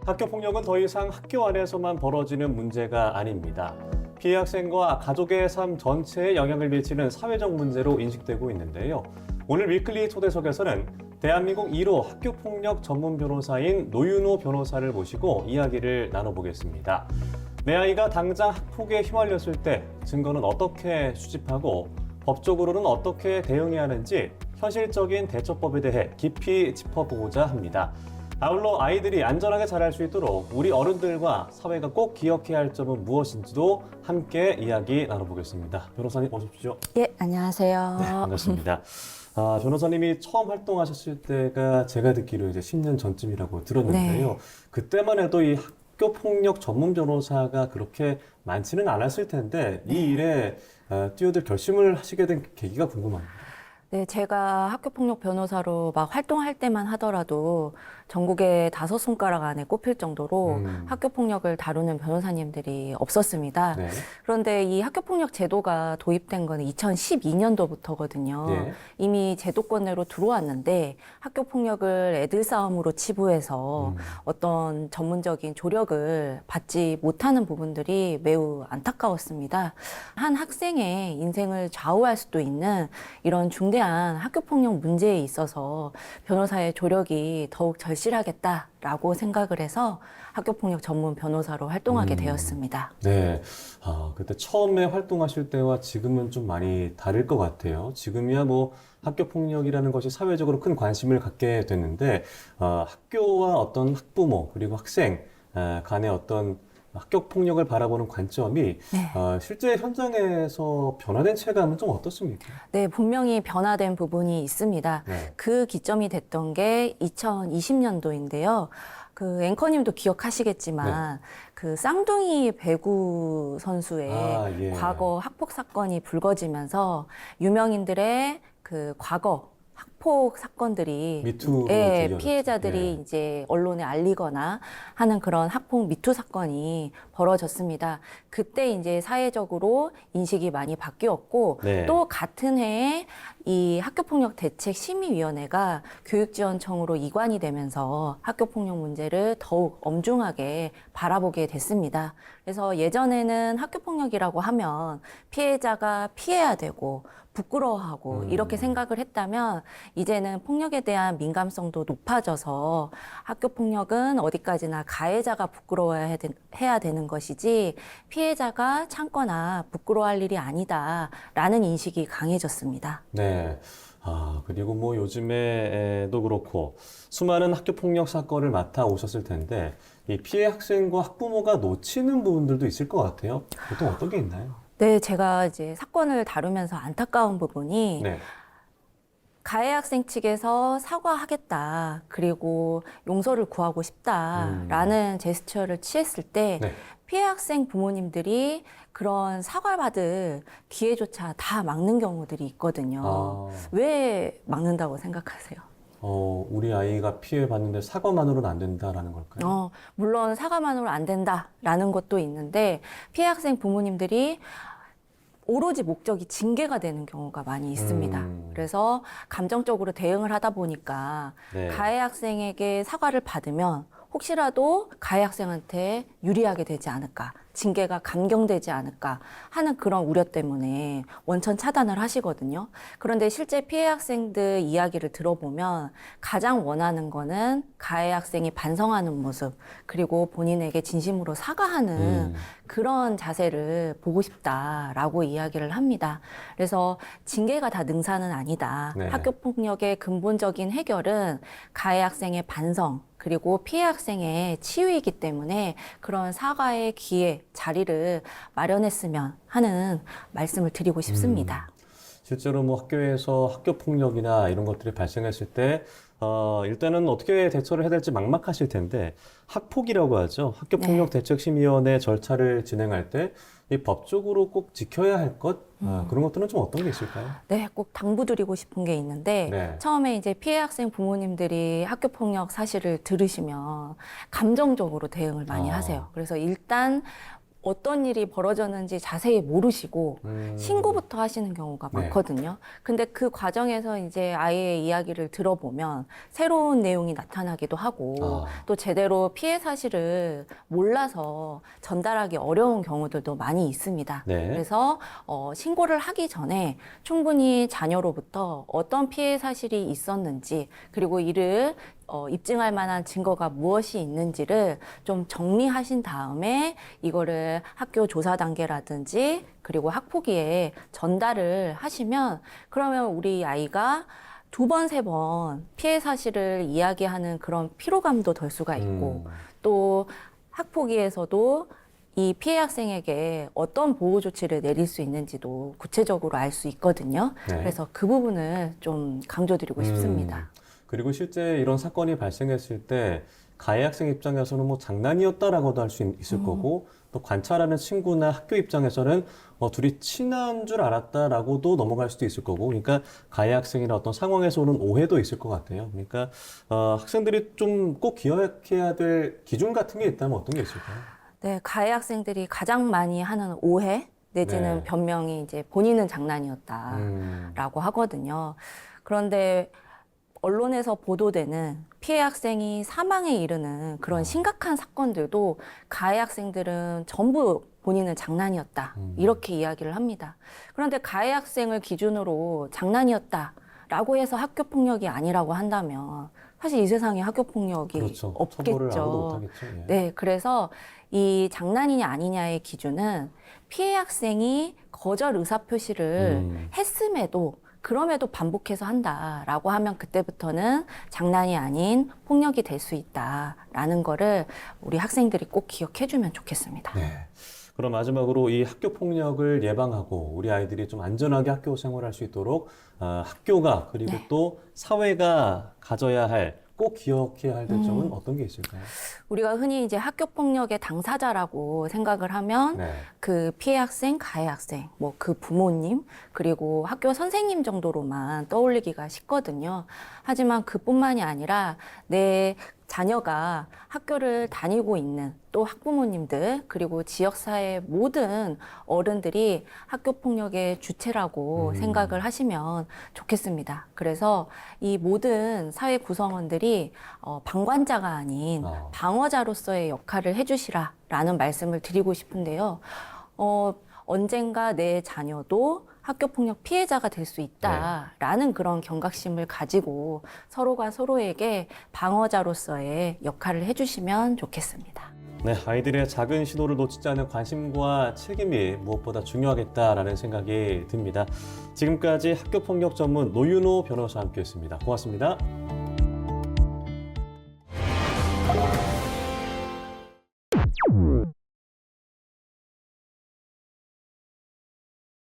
학교 폭력은 더 이상 학교 안에서만 벌어지는 문제가 아닙니다. 피해 학생과 가족의 삶 전체에 영향을 미치는 사회적 문제로 인식되고 있는데요. 오늘 위클리 초대석에서는 대한민국 1호 학교폭력 전문 변호사인 노윤호 변호사를 모시고 이야기를 나눠보겠습니다. 내 아이가 당장 학폭에 휘말렸을 때 증거는 어떻게 수집하고 법적으로는 어떻게 대응해야 하는지 현실적인 대처법에 대해 깊이 짚어보고자 합니다. 아울러 아이들이 안전하게 자랄 수 있도록 우리 어른들과 사회가 꼭 기억해야 할 점은 무엇인지도 함께 이야기 나눠보겠습니다. 변호사님 어서 오십시오. 예, 안녕하세요. 네, 반갑습니다. 변호사님이 처음 활동하셨을 때가 제가 듣기로 이제 10년 전쯤이라고 들었는데요. 네. 그때만 해도 이 학교 폭력 전문 변호사가 그렇게 많지는 않았을 텐데 이 일에 뛰어들 결심을 하시게 된 계기가 궁금합니다. 네, 제가 학교폭력 변호사로 막 활동할 때만 하더라도 전국에 5손가락 안에 꼽힐 정도로 학교폭력을 다루는 변호사님들이 없었습니다. 네. 그런데 이 학교폭력 제도가 도입된 거는 2012년도부터거든요. 네. 이미 제도권 내로 들어왔는데 학교폭력을 애들 싸움으로 치부해서 어떤 전문적인 조력을 받지 못하는 부분들이 매우 안타까웠습니다. 한 학생의 인생을 좌우할 수도 있는 이런 중대한 학교폭력 문제에 있어서 변호사의 조력이 더욱 절실하겠다라고 생각을 해서 학교폭력 전문 변호사로 활동하게 되었습니다. 네. 그때 처음에 활동하실 때와 지금은 좀 많이 다를 것 같아요. 지금이야 뭐 학교 폭력이라는 것이 사회적으로 큰 관심을 갖게 됐는데, 학교와 어떤 학부모 그리고 학생 간의 어떤 학교 폭력을 바라보는 관점이 네. 실제 현장에서 변화된 체감은 좀 어떻습니까? 네, 분명히 변화된 부분이 있습니다. 네. 그 기점이 됐던 게 2020년도인데요. 그 앵커님도 기억하시겠지만 그 쌍둥이 배구 선수의 예. 과거 학폭 사건이 불거지면서 유명인들의 그 과거 학폭 사건들이 미투로 예, 이어졌죠. 피해자들이 예. 이제 언론에 알리거나 하는 그런 학폭 미투 사건이 벌어졌습니다. 그때 이제 사회적으로 인식이 많이 바뀌었고 네. 또 같은 해에 이 학교폭력 대책 심의위원회가 교육지원청으로 이관이 되면서 학교폭력 문제를 더욱 엄중하게 바라보게 됐습니다. 그래서 예전에는 학교폭력이라고 하면 피해자가 피해야 되고 부끄러워하고 이렇게 생각을 했다면 이제는 폭력에 대한 민감성도 높아져서 학교폭력은 어디까지나 가해자가 부끄러워해야 해야 되는 것이지 피해자가 참거나 부끄러워할 일이 아니다라는 인식이 강해졌습니다. 네. 그리고 뭐 요즘에도 그렇고 수많은 학교 폭력 사건을 맡아 오셨을 텐데 이 피해 학생과 학부모가 놓치는 부분들도 있을 것 같아요. 보통 어떤 게 있나요? 네, 제가 이제 사건을 다루면서 안타까운 부분이 네. 가해 학생 측에서 사과하겠다, 그리고 용서를 구하고 싶다라는 제스처를 취했을 때 네. 피해 학생 부모님들이 그런 사과를 받을 기회조차 다 막는 경우들이 있거든요. 왜 막는다고 생각하세요? 우리 아이가 피해봤는데 사과만으로는 안 된다라는 걸까요? 물론 사과만으로 안 된다라는 것도 있는데 피해 학생 부모님들이 오로지 목적이 징계가 되는 경우가 많이 있습니다. 그래서 감정적으로 대응을 하다 보니까 네. 가해 학생에게 사과를 받으면 혹시라도 가해 학생한테 유리하게 되지 않을까, 징계가 감경되지 않을까 하는 그런 우려 때문에 원천 차단을 하시거든요. 그런데 실제 피해 학생들 이야기를 들어보면 가장 원하는 거는 가해 학생이 반성하는 모습, 그리고 본인에게 진심으로 사과하는 그런 자세를 보고 싶다라고 이야기를 합니다. 그래서 징계가 다 능사는 아니다. 네. 학교폭력의 근본적인 해결은 가해 학생의 반성, 그리고 피해 학생의 치유이기 때문에 그런 사과의 기회, 자리를 마련했으면 하는 말씀을 드리고 싶습니다. 실제로 뭐 학교에서 학교 폭력이나 이런 것들이 발생했을 때 일단은 어떻게 대처를 해야 될지 막막하실 텐데 학폭이라고 하죠. 학교폭력 대책심의위원회 절차를 진행할 때 이 법적으로 꼭 지켜야 할 것 그런 것들은 좀 어떤 게 있을까요? 네, 꼭 당부드리고 싶은 게 있는데 네. 처음에 이제 피해 학생 부모님들이 학교폭력 사실을 들으시면 감정적으로 대응을 많이 하세요. 그래서 일단 어떤 일이 벌어졌는지 자세히 모르시고 신고부터 하시는 경우가 네. 많거든요. 근데 그 과정에서 이제 아이의 이야기를 들어보면 새로운 내용이 나타나기도 하고 아. 또 제대로 피해 사실을 몰라서 전달하기 어려운 경우들도 많이 있습니다. 네. 그래서 신고를 하기 전에 충분히 자녀로부터 어떤 피해 사실이 있었는지 그리고 이를 입증할 만한 증거가 무엇이 있는지를 좀 정리하신 다음에 이거를 학교 조사 단계라든지 그리고 학폭위에 전달을 하시면 그러면 우리 아이가 두 번, 세 번 피해 사실을 이야기하는 그런 피로감도 덜 수가 있고 또 학폭위에서도 이 피해 학생에게 어떤 보호 조치를 내릴 수 있는지도 구체적으로 알 수 있거든요. 네. 그래서 그 부분을 좀 강조드리고 싶습니다. 그리고 실제 이런 사건이 발생했을 때 가해 학생 입장에서는 뭐 장난이었다라고도 할 수 있을 거고 또 관찰하는 친구나 학교 입장에서는 둘이 친한 줄 알았다라고도 넘어갈 수도 있을 거고 그러니까 가해 학생이나 어떤 상황에서 오는 오해도 있을 것 같아요. 그러니까 학생들이 좀 꼭 기억해야 될 기준 같은 게 있다면 어떤 게 있을까요? 네, 가해 학생들이 가장 많이 하는 오해 내지는 네. 변명이 이제 본인은 장난이었다라고 하거든요. 그런데 언론에서 보도되는 피해 학생이 사망에 이르는 그런 심각한 사건들도 가해 학생들은 전부 본인은 장난이었다 이렇게 이야기를 합니다. 그런데 가해 학생을 기준으로 장난이었다라고 해서 학교 폭력이 아니라고 한다면 사실 이 세상에 학교 폭력이 그렇죠. 없겠죠. 처벌을 아무도 못하겠죠. 예. 네, 그래서 이 장난이냐 아니냐의 기준은 피해 학생이 거절 의사표시를 했음에도 그럼에도 반복해서 한다라고 하면 그때부터는 장난이 아닌 폭력이 될 수 있다라는 거를 우리 학생들이 꼭 기억해주면 좋겠습니다. 네. 그럼 마지막으로 이 학교 폭력을 예방하고 우리 아이들이 좀 안전하게 학교 생활할 수 있도록 학교가 그리고 네. 또 사회가 가져야 할 꼭 기억해야 할 점은 어떤 게 있을까요? 우리가 흔히 이제 학교 폭력의 당사자라고 생각을 하면 네. 그 피해 학생, 가해 학생, 뭐 그 부모님, 그리고 학교 선생님 정도로만 떠올리기가 쉽거든요. 하지만 그뿐만이 아니라 내 자녀가 학교를 다니고 있는 또 학부모님들 그리고 지역사회 모든 어른들이 학교 폭력의 주체라고 생각을 하시면 좋겠습니다. 그래서 이 모든 사회 구성원들이 방관자가 아닌 방어자로서의 역할을 해주시라라는 말씀을 드리고 싶은데요. 언젠가 내 자녀도 학교폭력 피해자가 될 수 있다라는 그런 경각심을 가지고 서로가 서로에게 방어자로서의 역할을 해주시면 좋겠습니다. 네, 아이들의 작은 시도를 놓치지 않는 관심과 책임이 무엇보다 중요하겠다라는 생각이 듭니다. 지금까지 학교폭력 전문 노윤호 변호사와 함께했습니다. 고맙습니다.